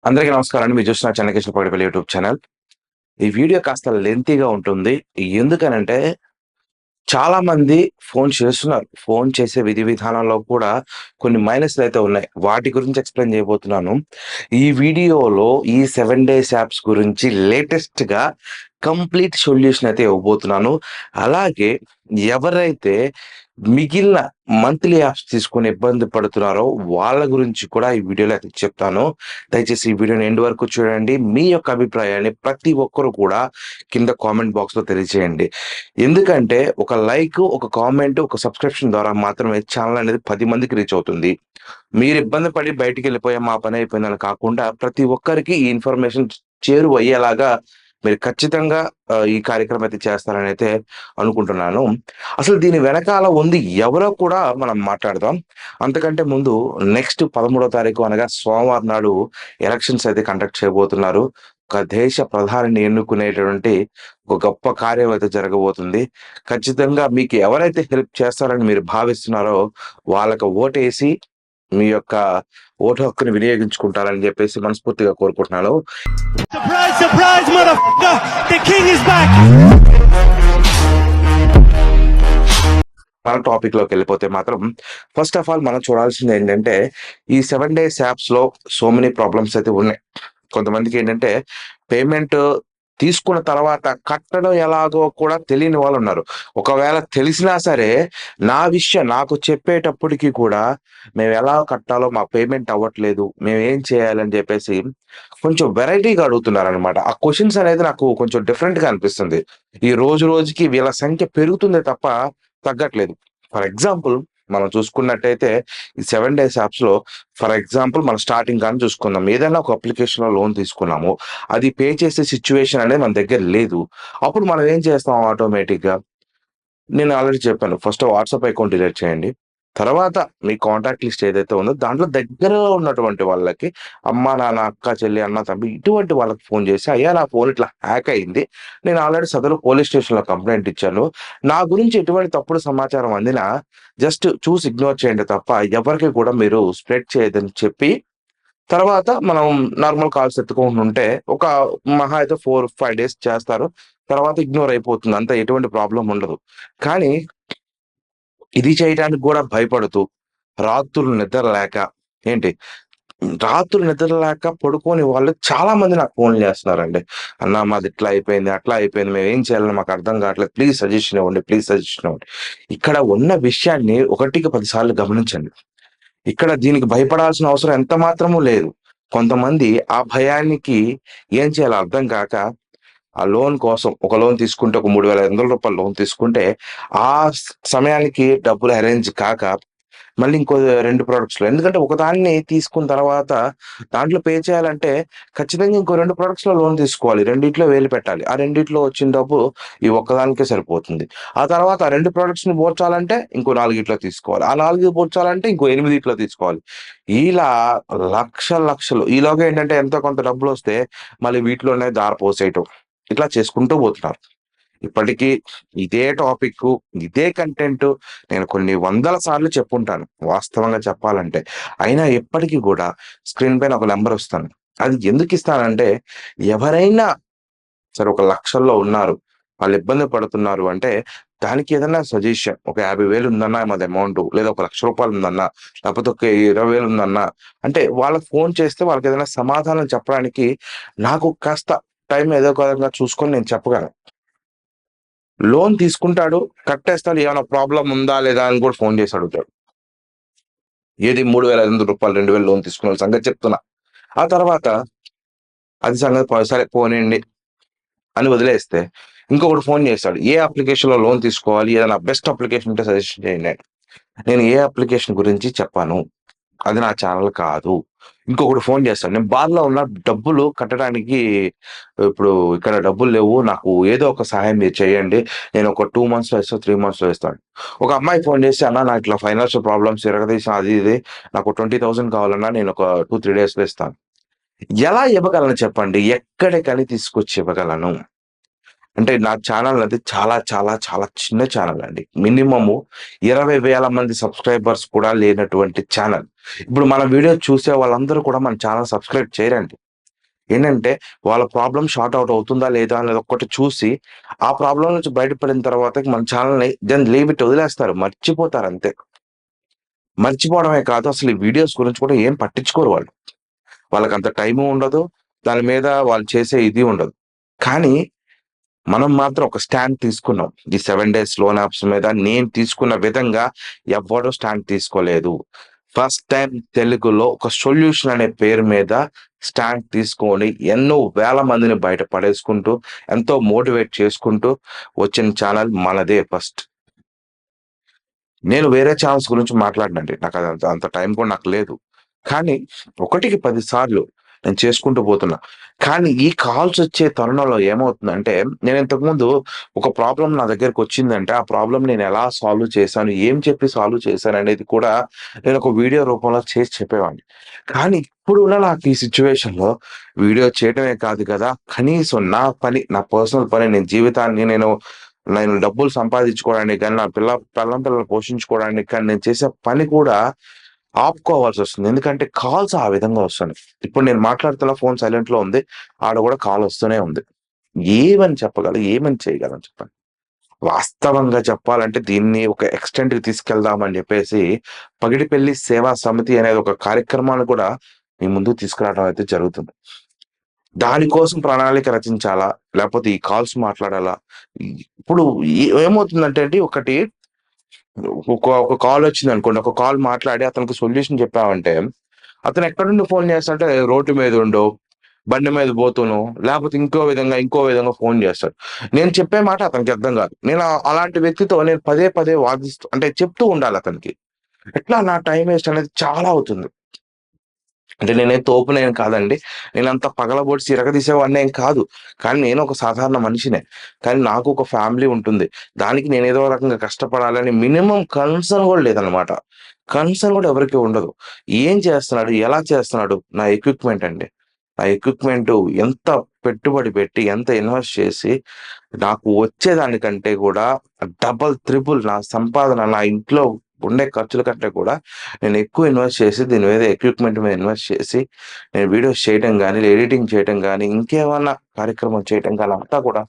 అందరికీ నమస్కారం అండి. మీరు చూస్తున్న చెన్నకేశ్వర పగడిపల్లి యూట్యూబ్ ఛానల్. ఈ వీడియో కాస్త లెంతీగా ఉంటుంది. ఎందుకనంటే చాలా మంది ఫోన్ చేస్తున్నారు. ఫోన్ చేసే విధి విధానంలో కూడా కొన్ని మైనస్‌లయితే ఉన్నాయి. వాటి గురించి ఎక్స్‌ప్లెయిన్ చేయబోతున్నాను. ఈ వీడియోలో ఈ 7 డేస్ యాప్స్ గురించి లేటెస్ట్‌గా కంప్లీట్ సొల్యూషన్ అయితే ఇవ్వబోతున్నాను. అలాగే ఎవరైతే మిగిలిన మంత్లీ యాప్స్ తీసుకొని ఇబ్బంది పడుతున్నారో వాళ్ళ గురించి కూడా ఈ వీడియోలో అయితే చెప్తాను. దయచేసి ఈ వీడియోని ఎండ్ వరకు చూడండి. మీ యొక్క అభిప్రాయాన్ని ప్రతి ఒక్కరు కూడా కింద కామెంట్ బాక్స్‌లో తెలియజేయండి. ఎందుకంటే ఒక లైక్, ఒక కామెంట్, ఒక సబ్స్క్రిప్షన్ ద్వారా మాత్రమే ఛానల్ అనేది 10 మందికి రీచ్ అవుతుంది. మీరు ఇబ్బంది పడి బయటికెళ్ళిపోయాం మా పని అయిపోయిందని కాకుండా ప్రతి ఒక్కరికి ఈ ఇన్ఫర్మేషన్ చేరువయ్యేలాగా మీరు ఖచ్చితంగా ఈ కార్యక్రమం అయితే చేస్తారని అయితే అనుకుంటున్నాను. అసలు దీని వెనకాల ఉంది ఎవరో కూడా మనం మాట్లాడదాం. అంతకంటే ముందు నెక్స్ట్ 13వ తారీఖు అనగా సోమవారం నాడు ఎలక్షన్స్ అయితే కండక్ట్ చేయబోతున్నారు. ఒక దేశ ప్రధానిని ఎన్నుకునేటువంటి ఒక గొప్ప కార్యం అయితే జరగబోతుంది. ఖచ్చితంగా మీకు ఎవరైతే హెల్ప్ చేస్తారని మీరు భావిస్తున్నారో వాళ్ళకి ఓటేసి మీ యొక్క ఓటు హక్కుని వినియోగించుకుంటారని చెప్పేసి మనస్ఫూర్తిగా కోరుకుంటున్నాను. Surprise, surprise, motherfucker! The king is back! మన టాపిక్‌లోకి వెళ్ళిపోతే మాత్రం ఫస్ట్ ఆఫ్ ఆల్ మనం చూడాల్సింది ఏంటంటే ఈ 7 డేస్ యాప్స్‌లో సో మెనీ ప్రాబ్లమ్స్ అయితే ఉన్నాయి. కొంతమందికి ఏంటంటే పేమెంట్ తీసుకున్న తర్వాత కట్టడం ఎలాగో కూడా తెలియని వాళ్ళున్నారు. ఒకవేళ తెలిసినా సరే నాకు చెప్పేటప్పటికి కూడా మేమెలా కట్టాలో మాకు పేమెంట్ అవ్వట్లేదు. మేమేం చేయాలని చెప్పేసి కొంచెం వెరైటీగా అడుగుతున్నారనమాట. ఆ క్వెషన్స్ అనేది నాకు కొంచెం డిఫరెంట్‌గా అనిపిస్తుంది. ఈ రోజు రోజుకి వీళ్ళ సంఖ్య పెరుగుతుందే తప్ప తగ్గట్లేదు. ఫర్ ఎగ్జాంపుల్ మనం చూసుకున్నట్టయితే ఈ 7 డేస్ యాప్స్‌లో ఫర్ ఎగ్జాంపుల్ మనం స్టార్టింగ్ గాని చూసుకుందాం. ఏదైనా ఒక అప్లికేషన్‌లో లోన్ తీసుకున్నాము. అది పే చేసే సిట్యుయేషన్ అనేది మన దగ్గర లేదు. అప్పుడు మనం ఏం చేస్తాం ఆటోమేటిక్‌గా నేను ఆల్రెడీ చెప్పాను. ఫస్ట్ వాట్సాప్ అకౌంట్ డిలీట్ చేయండి. తర్వాత మీ కాంటాక్ట్ లిస్ట్ ఏదైతే ఉందో దాంట్లో దగ్గరలో ఉన్నటువంటి వాళ్ళకి అమ్మ, నాన్న, అక్క, చెల్లి, అన్న, తమ్మి ఇటువంటి వాళ్ళకి ఫోన్ చేసి, "అయ్యా నా ఫోన్ ఇట్లా హ్యాక్ అయింది. నేను ఆల్రెడీ సదరు పోలీస్ స్టేషన్‌లో కంప్లెయింట్ ఇచ్చాను. నా గురించి ఎటువంటి తప్పుడు సమాచారం అందినా జస్ట్ చూసి ఇగ్నోర్ చేయండి తప్ప ఎవరికీ కూడా మీరు స్ప్రెడ్ చేయొద్దని" చెప్పి తర్వాత మనం నార్మల్ కాల్స్ ఎత్తుకుంటుంటే ఒక మహా అయితే 4, 5 డేస్ చేస్తారు. తర్వాత ఇగ్నోర్ అయిపోతుంది. అంతా ఎటువంటి ప్రాబ్లమ్ ఉండదు. కానీ ఇది చేయటానికి గూడా భయపడుతూ, రాత్రులు నిద్ర లేక ఏంటి రాత్రులు నిద్ర లేక పడుకోని వాళ్ళు చాలా మంది నాకు ఫోన్‌లు చేస్తున్నారండి. "అన్న మాది ఇట్లా అయిపోయింది, అట్లా అయిపోయింది. మేమేం చేయాలో మాకు అర్థం కావట్లేదు. ప్లీజ్ సజెషన్ ఇవ్వండి. ప్లీజ్ సజెషన్ ఇవ్వండి." ఇక్కడ ఉన్న విషయాన్ని ఒకటికి 10 సార్లు గమనించండి. ఇక్కడ దీనికి భయపడాల్సిన అవసరం ఎంత మాత్రము లేదు. కొంతమంది ఆ భయానికి ఏం చేయాలో అర్థం కాక ఆ లోన్ కోసం ఒక లోన్ తీసుకుంటే ఒక రూ. 3,500 లోన్ తీసుకుంటే, ఆ సమయానికి డబ్బులు అరేంజ్ కాక, మళ్ళీ ఇంకో 2 ప్రొడక్ట్స్‌లో ఎందుకంటే ఒకదాన్ని తీసుకున్న తర్వాత దాంట్లో పే చేయాలంటే ఖచ్చితంగా ఇంకో 2 ప్రొడక్ట్స్‌లో లోన్ తీసుకోవాలి. రెండిట్లో వేలు పెట్టాలి. ఆ రెండిట్లో వచ్చిన డబ్బు ఈ ఒక్కదానికే సరిపోతుంది. ఆ తర్వాత ఆ 2 ప్రొడక్ట్స్‌ని పూడ్చాలంటే ఇంకో 4 తీసుకోవాలి. ఆ 4 పూడ్చాలంటే ఇంకో 8 తీసుకోవాలి. ఇలా లక్షలు ఈలోగా ఏంటంటే ఎంతో కొంత డబ్బులొస్తే మళ్ళీ వీటిలోనే దార పోసేయటం. ఇట్లా చేసుకుంటూ పోతున్నారు. ఇప్పటికీ ఇదే టాపిక్కు, ఇదే కంటెంటు నేను కొన్ని వందల సార్లు చెప్పుంటాను వాస్తవంగా చెప్పాలంటే. అయినా ఇప్పటికి గూడా స్క్రీన్ పైన ఒక నంబరిస్తాను. అది ఎందుకిస్తానంటే ఎవరైనా సరే ఒక లక్షల్లో ఉన్నారు. వాళ్ళు ఇబ్బంది పడుతున్నారు అంటే దానికి ఏదన్నా సజెషన్ ఒక 50,000 ఉందన్నా మాది అమౌంటు లేదా ఒక రూ. 1,00,000 ఉందన్నా, లేకపోతే ఒక 20,000 ఉందన్నా అంటే వాళ్ళకి ఫోన్ చేస్తే వాళ్ళకేదైనా సమాధానం చెప్పడానికి నాకు కాస్త టైం ఏదో ఒక విధంగా చూసుకొని నేను చెప్పగలను. లోన్ తీసుకుంటాడు, కట్టేస్తాడు. ఏమైనా ప్రాబ్లమ్ ఉందా? లేదా? అని కూడా ఫోన్ చేసి అడుగుతాడు. ఏది రూ. 3,500 2,000 లోన్ తీసుకున్నోళ్ళ సంగతి చెప్తున్నా. ఆ తర్వాత అది సంగతి సరే పోనీయండి అని వదిలేస్తే, ఇంకొకడు ఫోన్ చేస్తాడు. ఏ అప్లికేషన్‌లో లోన్ తీసుకోవాలి? ఏదైనా బెస్ట్ అప్లికేషన్ ఉంటే సజెషన్ చేయండి అని. నేను ఏ అప్లికేషన్ గురించి చెప్పను. అది నా ఛానల్ కాదు. ఇంకొకడు ఫోన్ చేస్తాడు. నేను బాధలో ఉన్నా డబ్బులు కట్టడానికి ఇప్పుడు ఇక్కడ డబ్బులు లేవు. నాకు ఏదో ఒక సహాయం మీరు చేయండి. నేను ఒక 2 మంత్స్‌లో ఇస్తా, 3 మంత్స్‌లో ఇస్తాను. ఒక అమ్మాయి ఫోన్ చేసి అన్న నాకు ఇట్లా ఫైనాన్షియల్ ప్రాబ్లమ్స్ ఇరగదీసిన అది ఇది. నాకు 20,000 కావాలన్నా నేను ఒక 2, 3 డేస్‌లో ఇస్తాను. ఎలా ఇవ్వగలను చెప్పండి? ఎక్కడికని తీసుకొచ్చి ఇవ్వగలను? అంటే నా ఛానల్ అది చాలా చిన్న ఛానల్ అండి. మినిమము 20,000 మంది సబ్‌స్క్రైబర్స్ కూడా లేనటువంటి ఛానల్. ఇప్పుడు మన వీడియో చూసే వాళ్ళందరూ కూడా మన ఛానల్ సబ్‌స్క్రైబ్ చేయరండి. ఏంటంటే వాళ్ళ ప్రాబ్లమ్ సార్ట్ ఔట్ అవుతుందా లేదా అనేది ఒక్కటి చూసి, ఆ ప్రాబ్లమ్ నుంచి బయటపడిన తర్వాత మన ఛానెల్‌ని దెన్ లీవ్ ఇట్ వదిలేస్తారు. మర్చిపోతారు అంతే. మర్చిపోవడమే కాదు అసలు ఈ వీడియోస్ గురించి కూడా ఏం పట్టించుకోరు వాళ్ళు. వాళ్ళకంత టైము ఉండదు. దాని మీద వాళ్ళు చేసే ఇది ఉండదు. కానీ మనం మాత్రం ఒక స్టాండ్ తీసుకున్నాం. ఈ 7 డేస్ లోన్ యాప్స్ మీద నేను తీసుకున్న విధంగా ఎవ్వడు స్టాండ్ తీసుకోలేదు. ఫస్ట్ టైమ్ తెలుగులో ఒక సొల్యూషన్ అనే పేరు మీద స్టాండ్ తీసుకొని ఎన్నో వేల మందిని బయట పడేసుకుంటూ, ఎంతో మోటివేట్ చేసుకుంటూ వచ్చిన ఛానల్ మనదే ఫస్ట్. నేను వేరే ఛానెల్స్ గురించి మాట్లాడనండి. నాకదంత అంత టైం కూడా నాకు లేదు. కానీ ఒకటికి 10 సార్లు నేను చేసుకుంటూ పోతున్నా. కానీ ఈ కాల్స్ వచ్చే తరుణంలో ఏమవుతుందంటే, నేను ఇంతకుముందు ఒక ప్రాబ్లమ్ నా దగ్గరకొచ్చిందంటే, ఆ ప్రాబ్లమ్ నేను ఎలా సాల్వ్ చేశాను, ఏం చెప్పి సాల్వ్ చేశాననేది కూడా నేను ఒక వీడియో రూపంలో చేసి చెప్పేవాడిని. కానీ ఇప్పుడున్న నాకు ఈ సిట్యుయేషన్‌లో వీడియో చేయటమే కాదు కదా! కనీసం నా పని, నా పర్సనల్ పని నేను జీవితాన్ని నేను డబ్బులు సంపాదించుకోవడానికి గాని, నా పెళ్ళాం పిల్లల్ని పోషించుకోవడానికి కానీ, నేను చేసే పని కూడా ఆపుకోవాల్సొస్తుంది. ఎందుకంటే కాల్స్ ఆ విధంగా వస్తున్నాయి. ఇప్పుడు నేను మాట్లాడుతున్న ఫోన్ సైలెంట్‌లో ఉంది. ఆడ కూడా కాల్ వస్తూనే ఉంది. ఏమని చెప్పగలం? ఏమని చేయగలం చెప్పండి? వాస్తవంగా చెప్పాలంటే దీన్ని ఒక ఎక్స్‌టెంట్‌కి తీసుకెళ్దామని చెప్పేసి పగిడిపెళ్లి సేవా సమితి అనేది ఒక కార్యక్రమాన్ని కూడా మీ ముందుకు తీసుకురావడం అయితే జరుగుతుంది. దానికోసం ప్రణాళిక రచించాలా? లేపోతే ఈ కాల్స్ మాట్లాడాలా? ఇప్పుడు ఏమవుతుందంటే అండి ఒకటి ఒక కాలొచ్చిందనుకోండి. ఒక కాల్ మాట్లాడి అతనికి సొల్యూషన్ చెప్పామంటే, అతను ఎక్కడి నుండి ఫోన్ చేస్తాడంటే రోడ్డు మీదుండో, బండి మీద పోతూనో, లేపోతే ఇంకో విధంగా ఫోన్ చేస్తాడు. నేను చెప్పే మాట అతనికి అర్థం కాదు. అలాంటి వ్యక్తితో నేను పదే పదే అంటే చెప్తూ ఉండాలతనికి. ఎట్లా నా టైమ్ వేస్ట్ అనేది చాలా అవుతుంది. అంటే నేనేం తోపునేం కాదండి. నేనంత పగలబొడిసి ఇరగదీసేవాడినేం కాదు. కానీ నేను ఒక సాధారణ మనిషినే. కానీ నాకు ఒక ఫ్యామిలీ ఉంటుంది. దానికి నేనేదో రకంగా కష్టపడాలని మినిమమ్ కన్సర్న్ గూడా లేదనమాట. కన్సర్న్ గూడా ఎవరికీ ఉండదు. ఏం చేస్తున్నాడు? ఎలా చేస్తున్నాడు? నా ఎక్విప్‌మెంట్ అండి. ఆ ఎక్విప్‌మెంటు ఎంత పెట్టుబడి పెట్టి, ఎంత ఇన్వెస్ట్ చేసి, నాకు వచ్చేదానికంటే గూడా డబుల్, త్రిబుల్ నా సంపాదన నా ఇంట్లో ఉండే ఖర్చుల కంటే కూడా నేను ఎక్కువ ఇన్వెస్ట్ చేసి దీని మీద ఎక్విప్‌మెంట్ మీద ఇన్వెస్ట్ చేసి, నేను వీడియోస్ చేయటం గాని, ఎడిటింగ్ చేయటం గాని, ఇంకేమన్నా కార్యక్రమం చేయటం గాని అంతా కూడా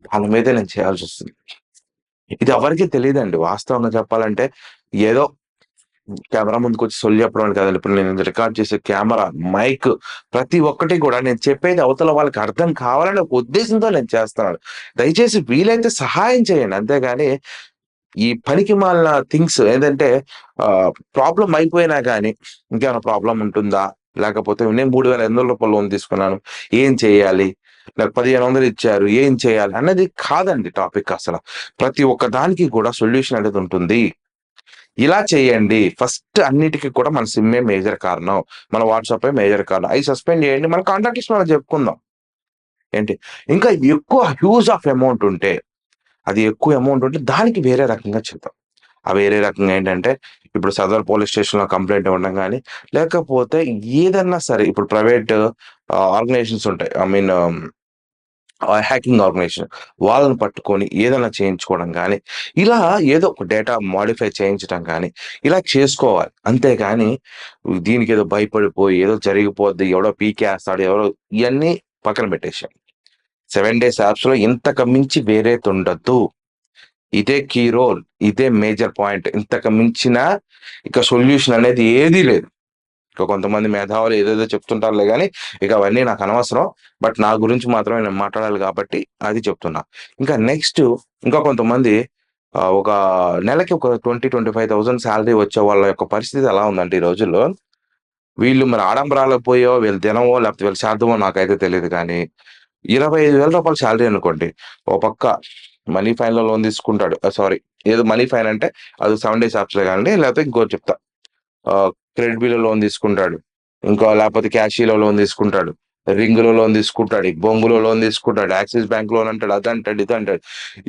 వాళ్ళ మీదే నేను చేయాల్సొస్తుంది. ఇది ఎవరికీ తెలీదండి. వాస్తవంగా చెప్పాలంటే ఏదో కెమెరా ముందుకొచ్చి సొల్లు చెప్పడం అని కాదండి. ఇప్పుడు నేను రికార్డ్ చేసే కెమెరా, మైక్ ప్రతి ఒక్కటి కూడా నేను చెప్పేది అవతల వాళ్ళకి అర్థం కావాలనే ఒక ఉద్దేశంతో నేను చేస్తున్నాను. దయచేసి వీలైతే సహాయం చేయండి. అంతేగాని ఈ పనికిమాలిన థింగ్స్ ఏదంటే ప్రాబ్లమ్ అయిపోయినా గాని, ఇంకేమైనా ప్రాబ్లమ్ ఉంటుందా? లేకపోతే నేను రూ. 3,800 లోన్ తీసుకున్నాను. ఏం చేయాలి? నాకు 1,500 ఇచ్చారు. ఏం చేయాలి? అన్నది కాదండి టాపిక్ అసల. ప్రతి ఒక్క దానికి కూడా సొల్యూషన్ అనేది ఉంటుంది. ఇలా చేయండి. ఫస్ట్ అన్నిటికి కూడా మన సిమ్మే మేజర్ కారణం. మన వాట్సాపే మేజర్ కారణం. అయి సస్పెండ్ చేయండి. మన కాంటాక్ట్ లిస్ట్ మనం చెప్పుకుందాం. ఏంటి? ఇంకా ఎక్కువ హ్యూజ్ ఆఫ్ అమౌంట్ ఉంటే అది ఎక్కువ అమౌంట్ ఉంటే దానికి వేరే రకంగా చెప్తాం. ఆ వేరే రకంగా ఏంటంటే, ఇప్పుడు సదర్ పోలీస్ స్టేషన్‌లో కంప్లెయింట్ ఇవ్వడం గాని, లేకపోతే ఏదన్నా సరే ఇప్పుడు ప్రైవేట్ ఆర్గనైజేషన్స్ ఉంటాయి. I mean hacking organisation. వాళ్ళని పట్టుకొని ఏదైనా చేయించుకోవడం గాని, ఇలా ఏదో ఒక డేటా మోడిఫై చేయించటం గాని, ఇలా చేసుకోవాలి. అంతేగాని దీనికేదో భయపడిపోయి, ఏదో జరిగిపోద్ది, ఎవడో పీకేస్తాడు, ఎవరో ఇయన్నీ పక్కన పెట్టేసేయండి. 7 డేస్ యాప్స్‌లో ఇంతకు మించి వేరేదుండదు. ఇదే కీ రోల్. ఇదే మేజర్ పాయింట్. ఇంతకు మించిన ఇక సొల్యూషన్ అనేది ఏదీ లేదు. ఇక కొంతమంది మేధావులు ఏదేదో చెప్తుంటారులే గానీ, ఇక అవన్నీ నాకనవసరం. బట్ నా గురించి మాత్రమే నేను మాట్లాడాలి కాబట్టి అది చెప్తున్నా. ఇంకా నెక్స్ట్ ఇంకా కొంతమంది ఒక నెలకి ఒక 25,000 సాలరీ వచ్చే వాళ్ళ యొక్క పరిస్థితి ఎలా ఉందంటే ఈ రోజుల్లో, వీళ్ళు మరి ఆడంబరాలకు పోయో, వీళ్ళ దినమో, లేకపోతే వీళ్ళ శాతమో నాకైతే తెలీదు కానీ, రూ. 25,000 సాలరీ అనుకోండి. ఓ పక్క మనీ ఫైన్‌లో లోన్ తీసుకుంటాడు. సారీ ఏదో మనీ ఫైన్ అంటే అది 7 డేస్ యాప్స్‌లే కానండి. లేకపోతే ఇంకోటి చెప్తా. క్రెడిట్ బిల్‌లో లోన్ తీసుకుంటాడు. ఇంకా లేకపోతే క్యాషియోలో లోన్ తీసుకుంటాడు. రింగ్‌లో లోన్ తీసుకుంటాడు. బొంగులో లోన్ తీసుకుంటాడు. యాక్సిస్ బ్యాంక్ లోన్ అంటాడు. అదంటాడు, ఇదంటాడు.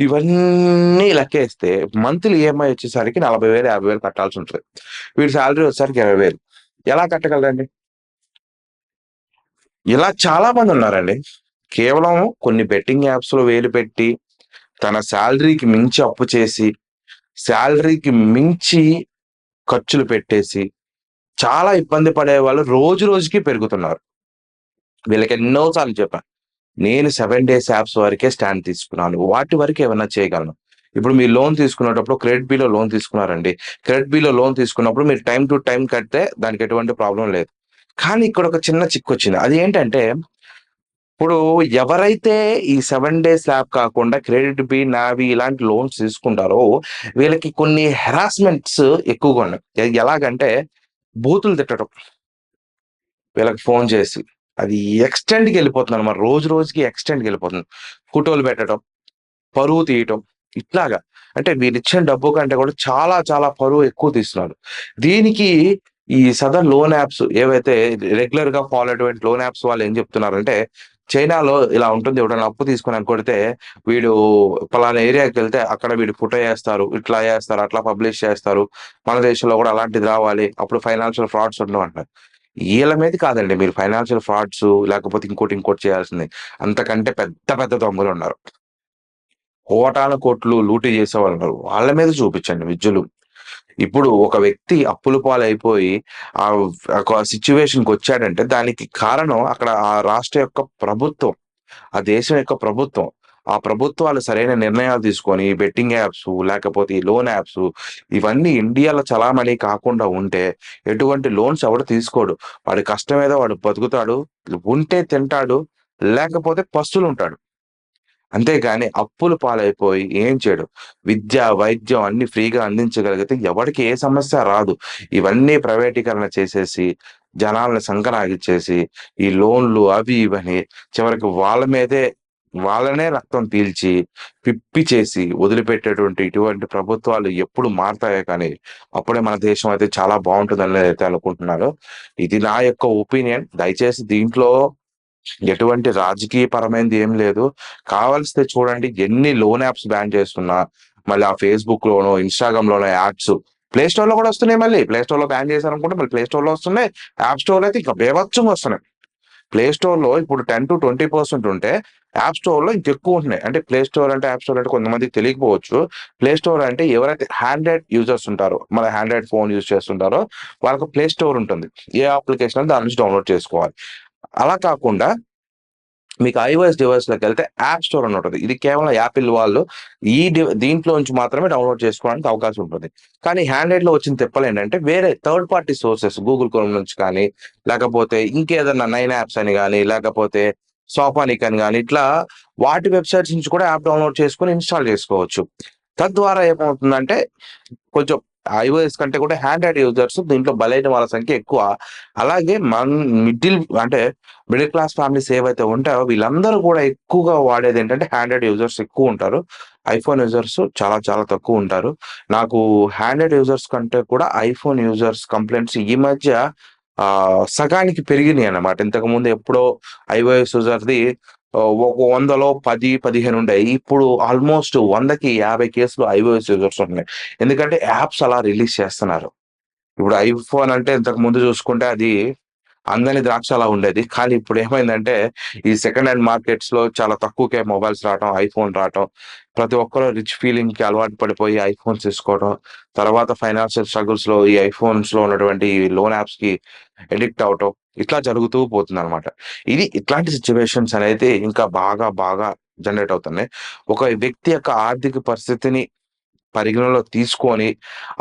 ఇవన్నీ లెక్కేస్తే మంత్లీ ఈఎంఐ వచ్చేసరికి 40,000, 50,000 కట్టాల్సుంటది. వీడి సాలరీ వచ్చేసరికి 20,000 ఎలా కట్టగలరండి? ఇలా చాలా మందున్నారండి. కేవలం కొన్ని బెట్టింగ్ యాప్స్‌లో వేలు పెట్టి, తన సాలరీకి మించి అప్పు చేసి, సాలరీకి మించి ఖర్చులు పెట్టేసి, చాలా ఇబ్బంది పడేవాళ్ళు రోజు రోజుకి పెరుగుతున్నారు. వీళ్ళకి ఎన్నో సార్లు చెప్పా. నేను 7 డేస్ యాప్స్ వరకే స్టాండ్ తీసుకున్నాను. వాటి వరకు ఏమన్నా చేయగలను. ఇప్పుడు మీరు లోన్ తీసుకునేటప్పుడు క్రెడిట్ బిలో లోన్ తీసుకున్నారండి. క్రెడిట్ బిలో లోన్ తీసుకున్నప్పుడు మీరు టైమ్ టు టైమ్ కడితే దానికి ఎటువంటి ప్రాబ్లమ్ లేదు. కానీ ఇక్కడ ఒక చిన్న చిక్కొచ్చింది. అది ఏంటంటే ఇప్పుడు ఎవరైతే ఈ 7 డేస్ స్లాబ్ కాకుండా క్రెడిట్ బి, నావి ఇలాంటి లోన్స్ తీసుకుంటారో వీళ్ళకి కొన్ని హెరాస్మెంట్స్ ఎక్కువగా ఉన్నాయి. ఎలాగంటే బూతులు తిట్టడం. వీళ్ళకి ఫోను చేసి. అది ఎక్స్‌టెండ్‌కెళ్ళిపోతుందన్నమాట. రోజు రోజుకి ఎక్స్‌టెండ్‌కెళ్ళిపోతుంది. ఫోటోలు పెట్టడం, పరువు తీయటం ఇట్లాగా. అంటే వీళ్ళిచ్చిన డబ్బు కంటే కూడా చాలా చాలా పరువు ఎక్కువ తీస్తున్నారు. దీనికి ఈ సదర్ లోన్ యాప్స్ ఏవైతే రెగ్యులర్‌గా ఫాలో అయ్యేటువంటి లోన్ యాప్స్ వాళ్ళు ఏం చెప్తున్నారంటే, చైనాలో ఇలా ఉంటుంది. ఎవడైనా అప్పు తీసుకొని కొడితే వీడు పలానా ఏరియాకెళ్తే అక్కడ వీడి ఫోటో ఏస్తారు. ఇట్లా ఏస్తారు, అట్లా పబ్లిష్ చేస్తారు. మన దేశంలో కూడా అలాంటిది రావాలి. అప్పుడు ఫైనాన్షియల్ ఫ్రాడ్స్ ఉండవంటారు. ఈళ్ళ మీద కాదండి మీరు ఫైనాన్షియల్ ఫ్రాడ్స్ లేకపోతే ఇంకోటి, ఇంకోటి చేయాల్సింది. అంతకంటే పెద్ద పెద్ద దొంగలున్నారు. కోటాన కోట్లు లూటీ చేసేవాళ్ళున్నారు. వాళ్ళ మీద చూపించండి విజ్జులు. ఇప్పుడు ఒక వ్యక్తి అప్పుల పాలైపోయి ఒక సిట్యుయేషన్‌కొచ్చాడంటే దానికి కారణం అక్కడ ఆ రాష్ట్ర యొక్క ప్రభుత్వం. ఆ దేశం యొక్క ప్రభుత్వం. ఆ ప్రభుత్వాలు సరైన నిర్ణయాలు తీసుకొని బెట్టింగ్ యాప్సు, లేకపోతే ఈ లోన్ యాప్సు ఇవన్నీ ఇండియాలో చలామణి కాకుండా ఉంటే ఎటువంటి లోన్స్ ఎవడు తీసుకోడు. వాడి కష్టమేదో వాడు బతుకుతాడు. ఉంటే తింటాడు. లేకపోతే పస్తులుంటాడు. అంతేగాని అప్పుల పాలైపోయి ఏం చేయడు. విద్య, వైద్యం అన్నీ ఫ్రీగా అందించగలిగితే ఎవడికి ఏ సమస్య రాదు. ఇవన్నీ ప్రైవేటీకరణ చేసేసి, జనాల్ని సంకనాగిచ్చేసి, ఈ లోన్‌లు అవి ఇవని చివరికి వాళ్ళనే రక్తం పీల్చి, పిప్పి చేసి వదిలిపెట్టేటువంటి ఇటువంటి ప్రభుత్వాలు ఎప్పుడు మారతాయో కానీ, అప్పుడే మన దేశం అయితే చాలా బావుంటుందని నేనైతే అనుకుంటున్నాను. ఇది నా యొక్క ఒపీనియన్. దయచేసి దీంట్లో ఎటువంటి రాజకీయ పరమైనది ఏం లేదు. కావాల్సితే చూడండి ఎన్ని లోన్ యాప్స్ బ్యాన్ చేస్తున్నా, మళ్ళీ ఆ ఫేస్‌బుక్‌లోనో, ఇన్‌స్టాగ్రామ్‌లోనో యాప్స్ ప్లే స్టోర్‌లో కూడా వస్తున్నాయి మళ్ళీ. ప్లే స్టోర్‌లో బ్యాన్ చేశారనుకుంటే మళ్ళీ ప్లే స్టోర్‌లో వస్తున్నాయి. యాప్ స్టోర్‌లో అయితే ఇంకా బీభత్సంగా వస్తున్నాయి. ప్లే స్టోర్‌లో ఇప్పుడు 10-20% ఉంటే, యాప్ స్టోర్‌లో ఇంకెక్కువ ఉంటున్నాయి. అంటే ప్లే స్టోర్ అంటే, యాప్ స్టోర్ అంటే కొంతమందికి తెలియకపోవచ్చు. ప్లే స్టోర్ అంటే ఎవరైతే హ్యాండ్రాయిడ్ యూజర్స్ ఉంటారో, మన హ్యాండ్రాయిడ్ ఫోన్ యూజ్ చేస్తుంటారో వాళ్ళకి ప్లే స్టోర్ ఉంటుంది. ఏ అప్లికేషన్ దాని నుంచి డౌన్‌లోడ్ చేసుకోవాలి. అలా కాకుండా మీకు ఐఓఎస్ డివైస్‌లోకెళ్తే యాప్ స్టోర్ అని ఉంటది. ఇది కేవలం యాపిల్ వాళ్ళు దీంట్లో నుంచి మాత్రమే డౌన్‌లోడ్ చేసుకోవడానికి అవకాశం ఉంటుంది. కానీ హ్యాండ్‌హెల్డ్‌లో వచ్చిన తిప్పలేంటంటే వేరే third party sources Google chrome నుంచి కానీ, లేకపోతే ఇంకేదన్నా 9 యాప్స్ అని గాని, లేకపోతే సోపానిక్ అని గాని, ఇట్లా వాటి వెబ్‌సైట్స్ నుంచి కూడా యాప్ డౌన్‌లోడ్ చేసుకొని ఇన్‌స్టాల్ చేసుకోవచ్చు. తద్వారా ఏమవుతుందంటే కొంచెం ఐఓఎస్ కంటే కూడా హ్యాండ్రాయిడ్ యూజర్స్ దీంట్లో బలైన వాళ్ళ సంఖ్య ఎక్కువ. అలాగే అంటే మిడిల్ క్లాస్ ఫ్యామిలీస్ ఏవైతే ఉంటాయో వీళ్ళందరూ కూడా ఎక్కువగా వాడేదేంటంటే హ్యాండ్రాయిడ్ యూజర్స్ ఎక్కువుంటారు. ఐఫోన్ యూజర్స్ చాలా చాలా తక్కువుంటారు. నాకు హ్యాండ్రాయిడ్ యూజర్స్ కంటే కూడా ఐఫోన్ యూజర్స్ కంప్లెయింట్స్ ఈ మధ్య సగానికి పెరిగినియన్నమాట. ఇంతకుముందు ఎప్పుడో ఐఓఎస్ యూజర్‌ది ఒక 100లో 10, 15 ఉండేయి. ఇప్పుడు ఆల్‌మోస్ట్ 100కి 50 కేసులు ఐఓఎస్ యూజర్స్ ఉంటున్నాయి. ఎందుకంటే యాప్స్ అలా రిలీజ్ చేస్తున్నారు. ఇప్పుడు ఐఫోన్ అంటే ఇంతకుముందు చూసుకుంటే అది అందని ద్రాక్ష అలా ఉండేది. కానీ ఇప్పుడేమైందంటే ఈ సెకండ్ హ్యాండ్ మార్కెట్స్‌లో చాలా తక్కువకే మొబైల్స్ రావటం, ఐఫోన్ రావటం, ప్రతి ఒక్కరు రిచ్ ఫీలింగ్‌కి అలవాటు పడిపోయి ఐఫోన్స్ తీసుకోవడం, తర్వాత ఫైనాన్షియల్ స్ట్రగుల్స్‌లో ఈ ఐఫోన్స్‌లో ఉన్నటువంటి లోన్ యాప్స్‌కి అడిక్ట్ అవ్వటం, ఇట్లా జరుగుతూ పోతుందనమాట. ఇట్లాంటి సిట్యుయేషన్స్ అనేది ఇంకా బాగా బాగా జనరేట్ అవుతున్నాయి. ఒక వ్యక్తి యొక్క ఆర్థిక పరిస్థితిని పరిగణలోకి తీసుకొని,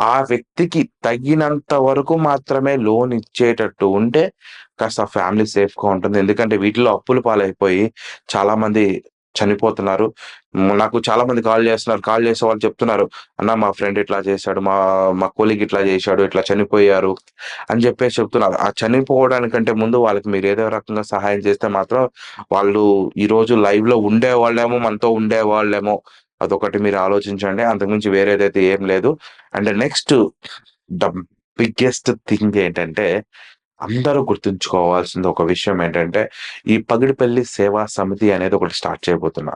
ఆ వ్యక్తికి తగినంత వరకు మాత్రమే లోన్ ఇచ్చేటట్టు ఉంటే, కాస్త ఫ్యామిలీ సేఫ్‌గా ఉంటుంది. ఎందుకంటే వీటిలో అప్పుల పాలైపోయి చాలామంది చనిపోతున్నారు. నాకు చాలామంది కాల్ చేస్తున్నారు. కాల్ చేసే వాళ్ళు చెప్తున్నారు, "అన్న మా ఫ్రెండ్ ఇట్లా చేశాడు. మా మా కొలీగ్ ఇట్లా చేశాడు. ఇట్లా చనిపోయారు" అని చెప్పేసి చెప్తున్నారు. ఆ చనిపోవడానికంటే ముందు వాళ్ళకి మీరు ఏదో రకంగా సహాయం చేస్తే మాత్రం వాళ్ళు ఈరోజు లైవ్‌లో ఉండేవాళ్ళేమో, మనతో ఉండేవాళ్ళేమో. అదొకటి మీరు ఆలోచించండి. అంతకుమించి వేరేదైతే ఏం లేదు. And next the biggest thing ఏంటంటే, అందరూ గుర్తుంచుకోవాల్సింది ఒక విషయం ఏంటంటే, ఈ పగిడిపల్లి సేవా సమితి అనేది ఒకటి స్టార్ట్ చేయబోతున్నా.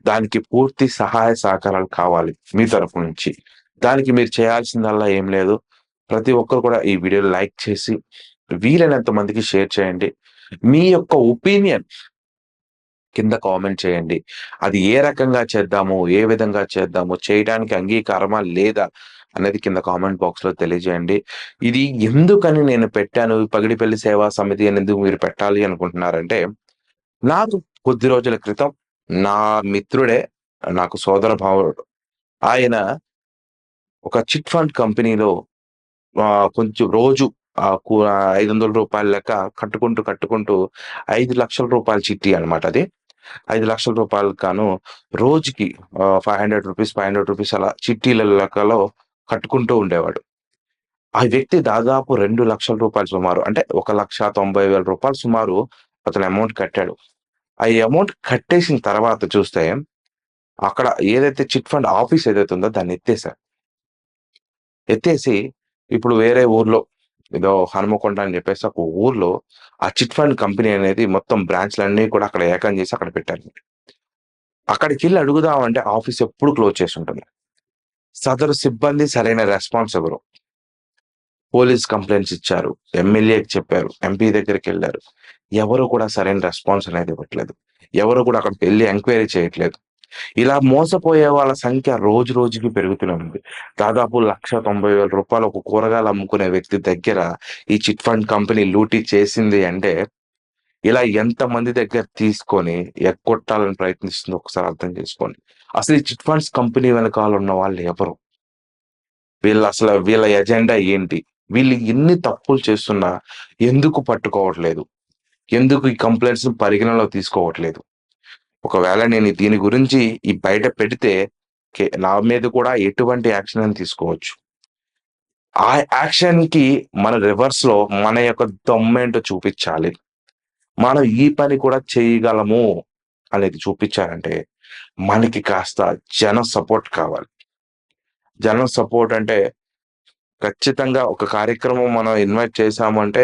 దానికి పూర్తి సహాయ సహకారాలు కావాలి మీ తరపు నుంచి. దానికి మీరు చేయాల్సిందల్లా ఏం లేదు. ప్రతి ఒక్కరు కూడా ఈ వీడియోని లైక్ చేసి, వీలైనంత మందికి షేర్ చేయండి. మీ యొక్క ఒపీనియన్ కింద కామెంట్ చేయండి. అది ఏ రకంగా చేద్దాము? ఏ విధంగా చేద్దాము? చేయడానికి అంగీకారమా? లేదా? అనేది కింద కామెంట్ బాక్స్‌లో తెలియజేయండి. ఇది ఎందుకని నేను పెట్టాను? ఈ పగిడిపల్లి సేవా సమితి అని ఎందుకు మీరు పెట్టాలి అనుకుంటున్నారంటే, నాకు కొద్ది రోజుల క్రితం నా మిత్రుడే, నాకు సోదర భావుడు. ఆయన ఒక చిట్ ఫండ్ కంపెనీలో కొంచెం రోజు రూ. 500 లెక్క కట్టుకుంటూ రూ. 5,00,000 చిట్టి అనమాట అది. రూ. 5,00,000 గాను రోజుకి రూ. 500 అలా చిట్టీల లెక్కలో కట్టుకుంటూ ఉండేవాడు. ఆ వ్యక్తి దాదాపు రూ. 2,00,000 సుమారు, అంటే రూ. 1,90,000 సుమారు అతను అమౌంట్ కట్టాడు. ఆ అమౌంట్ కట్టేసిన తర్వాత చూస్తే అక్కడ ఏదైతే చిట్ ఫండ్ ఆఫీస్ ఏదైతే ఉందో దాన్ని ఎత్తేసారు. ఎత్తేసి ఇప్పుడు వేరే ఊర్లో, ఏదో హనుమకొండ అని చెప్పేసి ఒక ఊర్లో ఆ చిట్ ఫండ్ కంపెనీ అనేది మొత్తం బ్రాంచ్‌లన్నీ కూడా అక్కడ ఏకం చేసి అక్కడ పెట్టారు. అక్కడికెళ్లి అడుగుదామంటే ఆఫీస్ ఎప్పుడు క్లోజ్ చేసుంటుంది. సదరు సిబ్బంది సరైన రెస్పాన్స్ ఇవ్వరు. పోలీస్ కంప్లెయింట్స్ ఇచ్చారు. ఎమ్మెల్యేకి చెప్పారు. ఎంపీ దగ్గరికెళ్లారు. ఎవరు కూడా సరైన రెస్పాన్స్ అనేది ఇవ్వట్లేదు. ఎవరు కూడా అక్కడికెళ్లి ఎంక్వైరీ చేయట్లేదు. ఇలా మోసపోయే వాళ్ళ సంఖ్య రోజు రోజుకి పెరుగుతూనే ఉంది. దాదాపు రూ. 1,90,000 ఒక కూరగాయలు అమ్ముకునే వ్యక్తి దగ్గర ఈ చిట్ ఫండ్ కంపెనీ లూటీ చేసింది అంటే, ఇలా ఎంతమంది దగ్గర తీసుకొని ఎగ్గొట్టాలని ప్రయత్నిస్తుందో ఒకసారి అర్థం చేసుకోండి. అసలు ఈ చిట్ ఫండ్స్ కంపెనీ వెనకాల ఉన్న వాళ్ళు ఎవరు? వీళ్ళ ఎజెండా ఏంటి? వీళ్ళు ఎన్ని తప్పులు చేస్తున్నా ఎందుకు పట్టుకోవట్లేదు? ఎందుకు ఈ కంప్లెయింట్స్‌ని పరిగణనలోకి తీసుకోవట్లేదు? ఒకవేళ నేను దీని గురించి బయట పెడితే నా మీద కూడా ఎటువంటి యాక్షన్ అయినా తీసుకోవచ్చు. ఆ యాక్షన్‌కి మన రివర్స్‌లో మన యొక్క దమ్మేంటో చూపిచ్చాలి. మనం ఈ పని కూడా చేయగలము అనేది చూపిచ్చాలంటే, మనకి కాస్త జన సపోర్ట్ కావాలి. జనం సపోర్ట్ అంటే ఖచ్చితంగా ఒక కార్యక్రమం మనం ఇన్వైట్ చేశాము అంటే,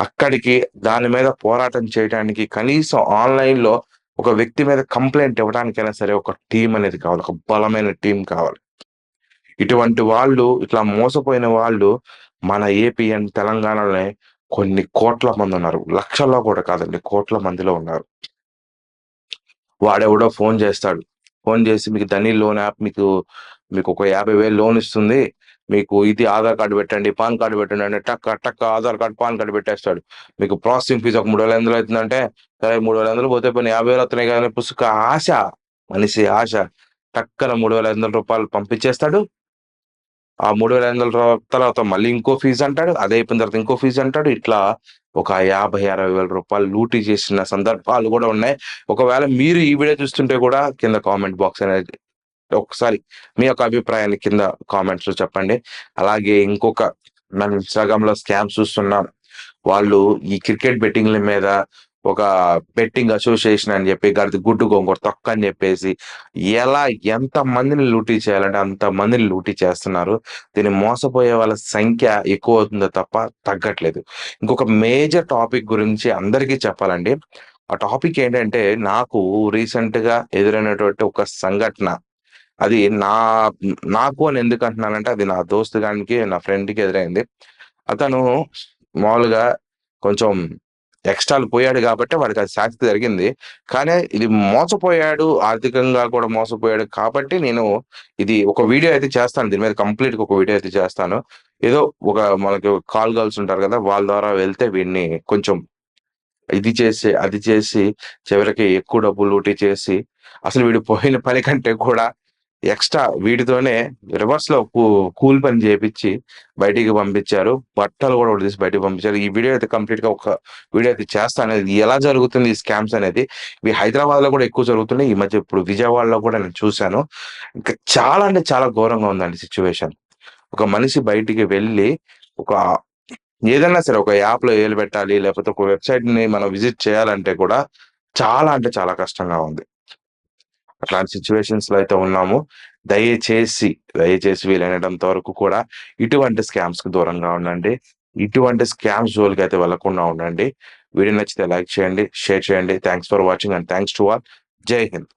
అక్కడికి దాని మీద పోరాటం చేయటానికి కనీసం ఆన్‌లైన్‌లో ఒక వ్యక్తి మీద కంప్లెయింట్ ఇవ్వడానికైనా సరే ఒక టీమ్ అనేది కావాలి. ఒక బలమైన టీమ్ కావాలి. ఇటువంటి వాళ్ళు, ఇట్లా మోసపోయిన వాళ్ళు మన ఏపీ అండ్ తెలంగాణలోనే కొన్ని కోట్ల మందున్నారు. లక్షల్లో కూడా కాదండి. కోట్ల మందిలో ఉన్నారు. వాడెవడో ఫోను జేస్తాడు. ఫోను జేసి మీకు ధనీ లోన్ యాప్ మీకొక 50,000 లోన్ ఇస్తుంది. మీకు ఇది ఆధార్ కార్డ్ పెట్టండి, పాన్ కార్డ్ పెట్టండి అని టక్క ఆధార్ కార్డ్, పాన్ కార్డ్ పెట్టేస్తాడు. మీకు ప్రాసెసింగ్ ఫీజ్ ఒక 3,500 అయితుందంటే, సరే 3,500 పోతే పోనీ 50,000 వస్తున్నాయి కదా! అని పుసుక ఆశ. మనిషి ఆశ. టక్కన రూ. 3,500 పంపించేస్తాడు. ఆ 3,500 తర్వాత మళ్ళీ ఇంకో ఫీజ్ అంటాడు. అది అయిపోయిన తర్వాత ఇంకో ఫీజ్ అంటాడు. ఇట్లా ఒక 50,000-60,000 లూటీ చేసిన సందర్భాలు గూడా ఉన్నాయి. ఒకవేళ మీరు ఈ వీడియో చూస్తుంటే గూడా కింద కామెంట్ బాక్స్ అనేది ఒకసారి మీ యొక్క అభిప్రాయాన్ని కింద కామెంట్స్‌లో చెప్పండి. అలాగే ఇంకొక మనం ఇన్‌స్టాగ్రామ్‌లో స్కామ్స్ చూస్తున్నాం. వాళ్ళు ఈ క్రికెట్ బెట్టింగ్‌ల మీద ఒక బెట్టింగ్ అసోసియేషన్ అని జెప్పి గుడ్డు గోంగూర తొక్క అని జెప్పేసి ఎలా ఎంతమందిని లూటీ చేయాలంటే అంతమందిని లూటీ చేస్తున్నారు. దీన్ని మోసపోయే వాళ్ళ సంఖ్య ఎక్కువవుతుందే తప్ప తగ్గట్లేదు. ఇంకొక మేజర్ టాపిక్ గురించి అందరికీ చెప్పాలండి. ఆ టాపిక్ ఏంటంటే నాకు రీసెంట్‌గా ఎదురైనటువంటి ఒక సంఘటన. అది నాకు అని ఎందుకంటున్నానంటే అది నా దోస్తు గానికి, నా ఫ్రెండ్‌కి ఎదురైంది. అతను మామూలుగా కొంచెం ఎక్స్ట్రాలు పోయాడు గాబట్టే వాడికది శాస్తి జరిగింది. కానీ ఇది మోసపోయాడు, ఆర్థికంగా కూడా మోసపోయాడు కాబట్టి నేను ఇది ఒక వీడియో అయితే చేస్తాను. దీని మీద కంప్లీట్‌గా ఒక వీడియో అయితే చేస్తాను. ఏదో ఒక మనకి కాల్ గర్ల్స్ ఉంటారు గదా! వాళ్ళ ద్వారా వెళ్తే వీడిని కొంచెం ఇది చేసి, అది చేసి చివరికి ఎక్కువ డబ్బులు లూటీ చేసి, అసలు వీడు పోయిన పని కంటే కూడా ఎక్స్‌ట్రా వీటితోనే రివర్స్‌లో కూలి పని చేపిచ్చి బయటికి పంపించారు. బట్టలు గూడా ఉడదీసి బయటికి పంపించారు. ఈ వీడియో అయితే కంప్లీట్‌గా ఒక వీడియో అయితే చేస్తాను. ఇది ఎలా జరుగుతుంది ఈ స్కామ్స్ అనేది. ఇవి హైదరాబాద్‌లో కూడా ఎక్కువ జరుగుతున్నాయి. ఈ మధ్య ఇప్పుడు విజయవాడలో కూడా నేను చూసాను. ఇంకా చాలా అంటే చాలా ఘోరంగా ఉందండి సిట్యుయేషన్. ఒక మనిషి బయటికి వెళ్లి ఒక ఏదన్నా సరే ఒక యాప్‌లో ఏలు పెట్టాలి, లేకపోతే ఒక వెబ్‌సైట్‌ని మనం విజిట్ చేయాలంటే కూడా చాలా అంటే చాలా కష్టంగా ఉంది. అట్లాంటి సిట్యుయేషన్స్‌లో అయితే ఉన్నాము. దయచేసి వీలైనంత వరకు కూడా ఇటువంటి స్కామ్స్‌కి దూరంగా ఉండండి. ఇటువంటి స్కామ్స్ జోలికైతే వెళ్ళకుండా ఉండండి. వీడియో నచ్చితే లైక్ చేయండి, షేర్ చేయండి. Thanks for watching and thanks to all. జై హింద్.